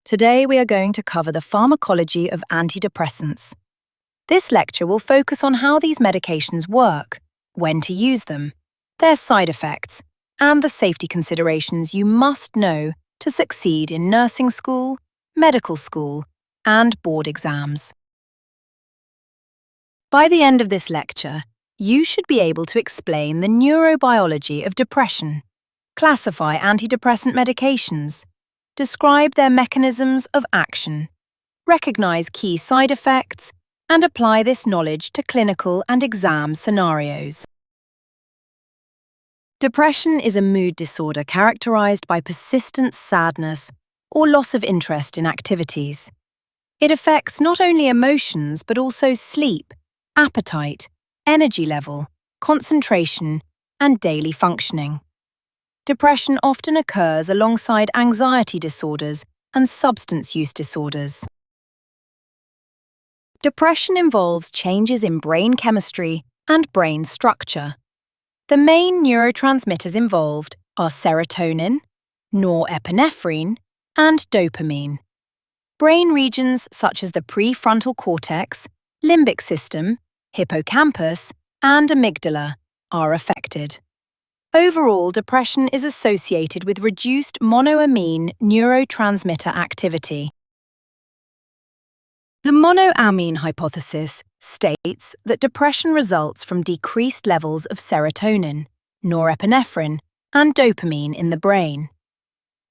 Today we are going to cover the pharmacology of antidepressants. This lecture will focus on how these medications work, when to use them, their side effects, and the safety considerations you must know to succeed in nursing school, medical school, and board exams. By the end of this lecture, you should be able to explain the neurobiology of depression, classify antidepressant medications, describe their mechanisms of action, recognize key side effects, and apply this knowledge to clinical and exam scenarios. Depression is a mood disorder characterized by persistent sadness or loss of interest in activities. It affects not only emotions but also sleep, appetite, energy level, concentration, and daily functioning. Depression often occurs alongside anxiety disorders and substance use disorders. Depression involves changes in brain chemistry and brain structure. The main neurotransmitters involved are serotonin, norepinephrine, and dopamine. Brain regions such as the prefrontal cortex, limbic system, hippocampus, and amygdala are affected. Overall, depression is associated with reduced monoamine neurotransmitter activity. The monoamine hypothesis states that depression results from decreased levels of serotonin, norepinephrine, and dopamine in the brain.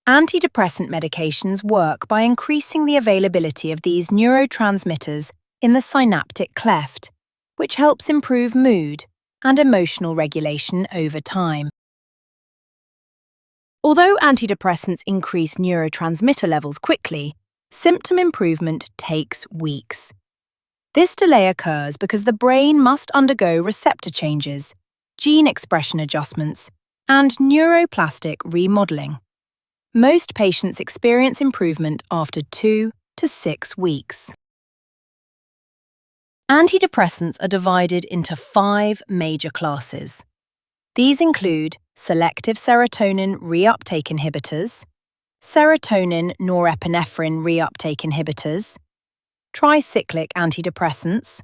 Antidepressant medications work by increasing the availability of these neurotransmitters in the synaptic cleft, which helps improve mood and emotional regulation over time. Although antidepressants increase neurotransmitter levels quickly, symptom improvement takes weeks. This delay occurs because the brain must undergo receptor changes, gene expression adjustments, and neuroplastic remodeling. Most patients experience improvement after 2 to 6 weeks. Antidepressants are divided into 5 major classes. These include selective serotonin reuptake inhibitors, serotonin norepinephrine reuptake inhibitors, tricyclic antidepressants,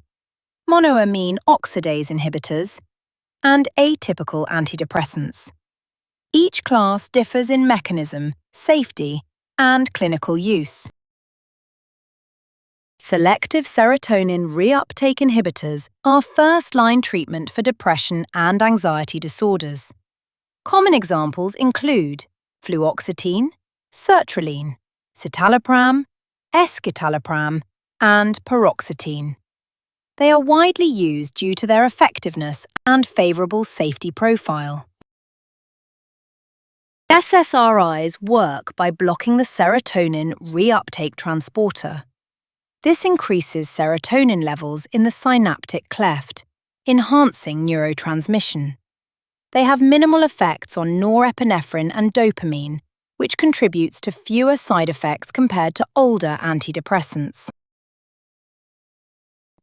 monoamine oxidase inhibitors, and atypical antidepressants. Each class differs in mechanism, safety, and clinical use. Selective serotonin reuptake inhibitors are first-line treatment for depression and anxiety disorders. Common examples include fluoxetine, sertraline, citalopram, escitalopram, and paroxetine. They are widely used due to their effectiveness and favorable safety profile. SSRIs work by blocking the serotonin reuptake transporter. This increases serotonin levels in the synaptic cleft, enhancing neurotransmission. They have minimal effects on norepinephrine and dopamine, which contributes to fewer side effects compared to older antidepressants.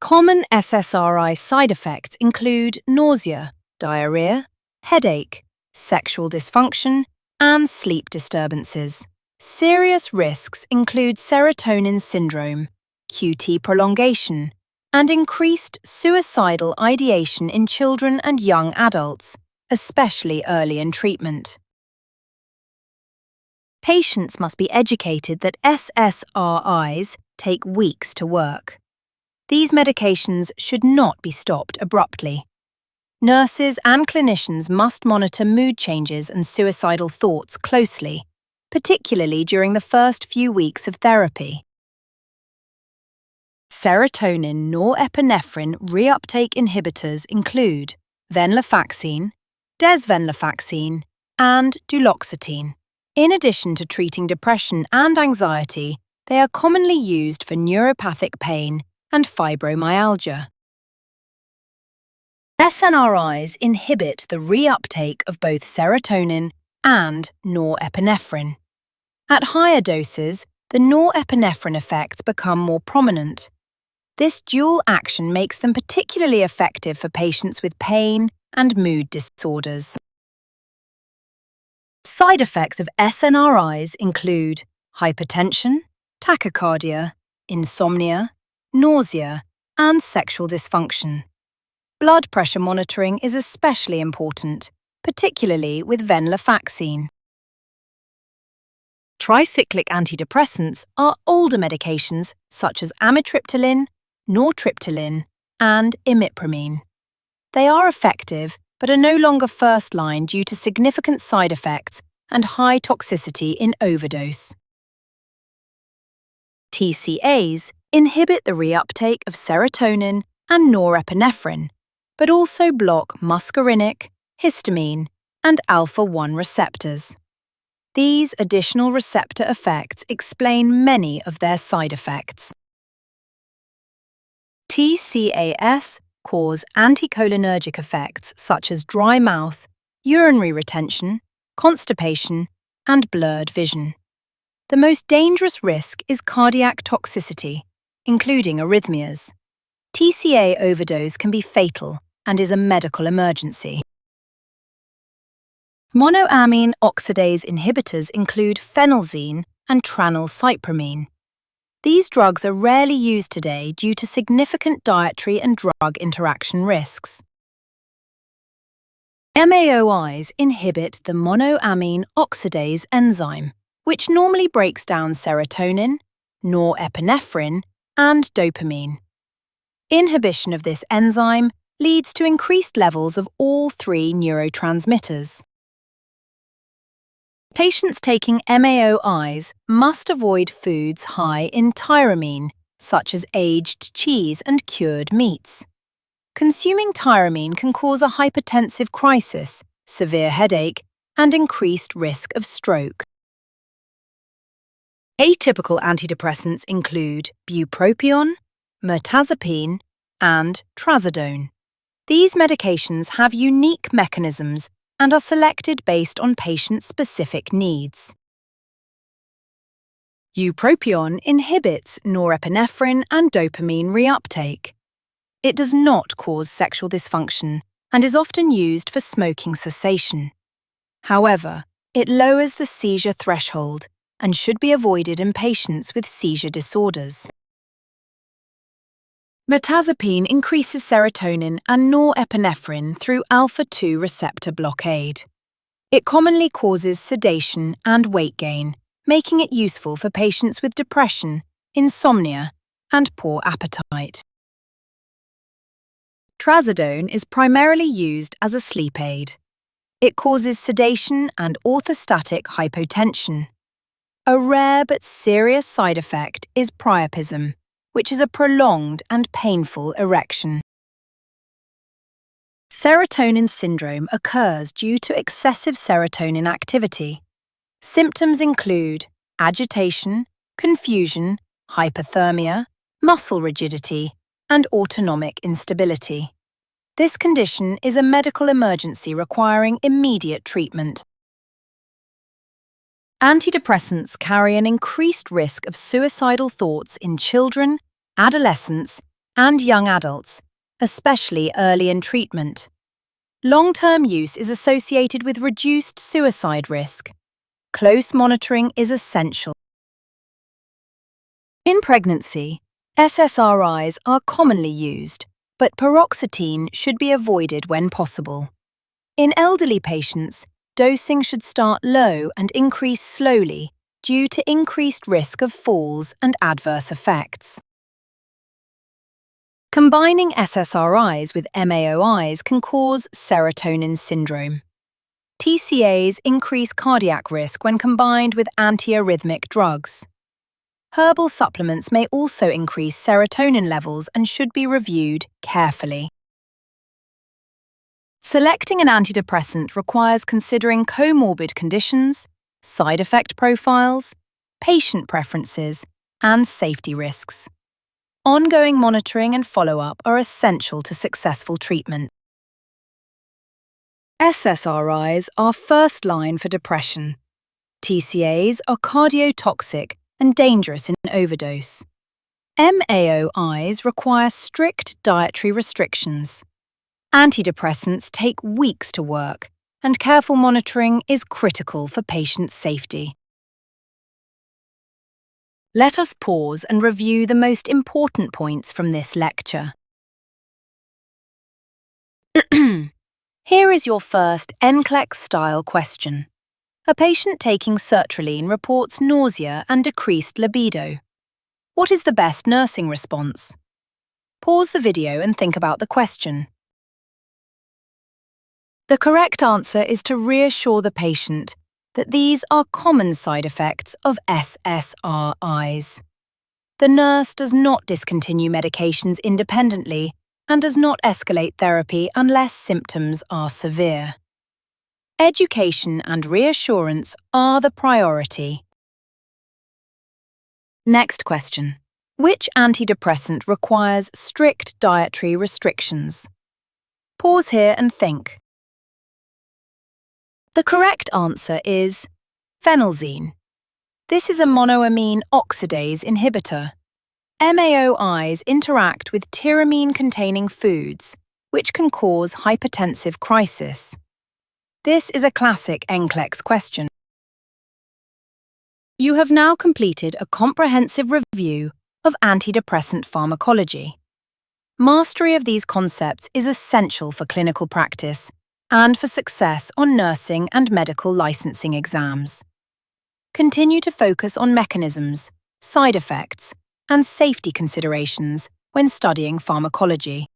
Common SSRI side effects include nausea, diarrhea, headache, sexual dysfunction, and sleep disturbances. Serious risks include serotonin syndrome, QT prolongation, and increased suicidal ideation in children and young adults, especially early in treatment. Patients must be educated that SSRIs take weeks to work. These medications should not be stopped abruptly. Nurses and clinicians must monitor mood changes and suicidal thoughts closely, particularly during the first few weeks of therapy. Serotonin norepinephrine reuptake inhibitors include venlafaxine, desvenlafaxine, and duloxetine. In addition to treating depression and anxiety, they are commonly used for neuropathic pain and fibromyalgia. SNRIs inhibit the reuptake of both serotonin and norepinephrine. At higher doses, the norepinephrine effects become more prominent. This dual action makes them particularly effective for patients with pain and mood disorders. Side effects of SNRIs include hypertension, tachycardia, insomnia, nausea, and sexual dysfunction. Blood pressure monitoring is especially important, particularly with venlafaxine. Tricyclic antidepressants are older medications such as amitriptyline, nortriptyline, and imipramine. They are effective but are no longer first-line due to significant side effects and high toxicity in overdose. TCAs inhibit the reuptake of serotonin and norepinephrine, but also block muscarinic, histamine, and alpha-1 receptors. These additional receptor effects explain many of their side effects. TCAs cause anticholinergic effects such as dry mouth, urinary retention, constipation, and blurred vision. The most dangerous risk is cardiac toxicity, including arrhythmias. TCA overdose can be fatal and is a medical emergency. Monoamine oxidase inhibitors include phenelzine and tranylcypromine. These drugs are rarely used today due to significant dietary and drug interaction risks. MAOIs inhibit the monoamine oxidase enzyme, which normally breaks down serotonin, norepinephrine, and dopamine. Inhibition of this enzyme leads to increased levels of all three neurotransmitters. Patients taking MAOIs must avoid foods high in tyramine, such as aged cheese and cured meats. Consuming tyramine can cause a hypertensive crisis, severe headache, and increased risk of stroke. Atypical antidepressants include bupropion, mirtazapine, and trazodone. These medications have unique mechanisms and are selected based on patient-specific needs. Bupropion inhibits norepinephrine and dopamine reuptake. It does not cause sexual dysfunction and is often used for smoking cessation. However, it lowers the seizure threshold and should be avoided in patients with seizure disorders. Mirtazapine increases serotonin and norepinephrine through alpha-2 receptor blockade. It commonly causes sedation and weight gain, making it useful for patients with depression, insomnia, and poor appetite. Trazodone is primarily used as a sleep aid. It causes sedation and orthostatic hypotension. A rare but serious side effect is priapism, which is a prolonged and painful erection. Serotonin syndrome occurs due to excessive serotonin activity. Symptoms include agitation, confusion, hypothermia, muscle rigidity, and autonomic instability. This condition is a medical emergency requiring immediate treatment. Antidepressants carry an increased risk of suicidal thoughts in children, adolescents, and young adults, especially early in treatment. Long-term use is associated with reduced suicide risk. Close monitoring is essential. In pregnancy, SSRIs are commonly used, but paroxetine should be avoided when possible. In elderly patients, dosing should start low and increase slowly due to increased risk of falls and adverse effects. Combining SSRIs with MAOIs can cause serotonin syndrome. TCAs increase cardiac risk when combined with antiarrhythmic drugs. Herbal supplements may also increase serotonin levels and should be reviewed carefully. Selecting an antidepressant requires considering comorbid conditions, side effect profiles, patient preferences, and safety risks. Ongoing monitoring and follow-up are essential to successful treatment. SSRIs are first line for depression. TCAs are cardiotoxic and dangerous in overdose. MAOIs require strict dietary restrictions. Antidepressants take weeks to work, and careful monitoring is critical for patient safety. Let us pause and review the most important points from this lecture. Here is your first NCLEX-style question. A patient taking sertraline reports nausea and decreased libido. What is the best nursing response? Pause the video and think about the question. The correct answer is to reassure the patient that these are common side effects of SSRIs. The nurse does not discontinue medications independently and does not escalate therapy unless symptoms are severe. Education and reassurance are the priority. Next question. Which antidepressant requires strict dietary restrictions? Pause here and think. The correct answer is phenelzine. This is a monoamine oxidase inhibitor. MAOIs interact with tyramine-containing foods, which can cause hypertensive crisis. This is a classic NCLEX question. You have now completed a comprehensive review of antidepressant pharmacology. Mastery of these concepts is essential for clinical practice and for success on nursing and medical licensing exams. Continue to focus on mechanisms, side effects, and safety considerations when studying pharmacology.